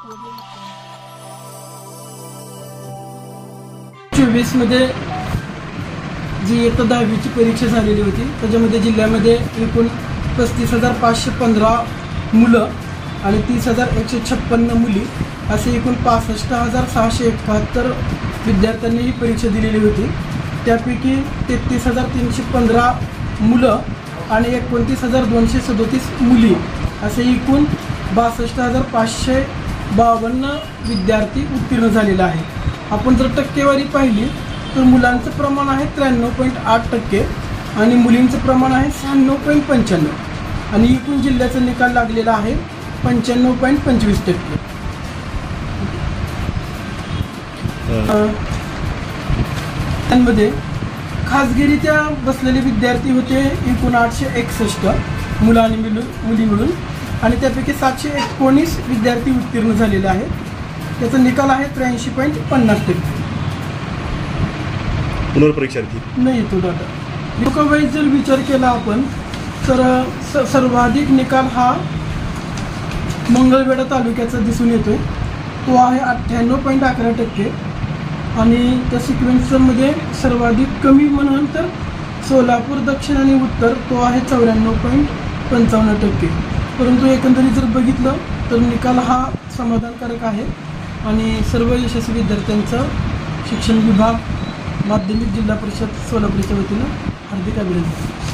2024 मध्ये जी इयत्ता 10वीची परीक्षा झालेली होती त्याच्यामध्ये जिल्ह्यामध्ये एकूण 35,515 मुलं आणि 30,156 मुली असे एकूण 65,671 विद्यार्थ्यांनी ही परीक्षा दिलेली होती। त्यापैकी 33,315 मुलं आणि 29,237 मुली असे एकूण 62,552 विद्यार्थी उत्तीर्ण झालेले आहेत। आपण जर टक्केवारी पाहिली तर मुलांचं प्रमाण आहे 93.8% आणि मुलींचं प्रमाण आहे 96.95 आणि एकूण जिल्ह्याचा निकाल लागलेला आहे 95.25%। त्यामध्ये खासगीरित्या बसलेले विद्यार्थी होते एकूण 861 मुलं आणि मुली मिळून आणि त्यापैकी 719 विद्यार्थी उत्तीर्ण झालेले आहेत। त्याचा निकाल आहे 83.50%। पुनर्परीक्षार्थी नाही येतो डाटा लोकवाईज जर विचार केला आपण तर सर्वाधिक निकाल हा मंगळवेढा तालुक्याचा दिसून येतोय, तो आहे 98.11% आणि त्या सिक्वेन्समध्ये सर्वाधिक कमी म्हणून तर सोलापूर दक्षिण आणि उत्तर तो आहे 94.55%। परंतु एकंदरीत जर बघितलं तर निकाल हा समाधानकारक आहे आणि सर्व यशस्वी विद्यार्थ्यांचं शिक्षण विभाग माध्यमिक जिल्हा परिषद सोलापूरच्या वतीनं हार्दिक अभिनंदन।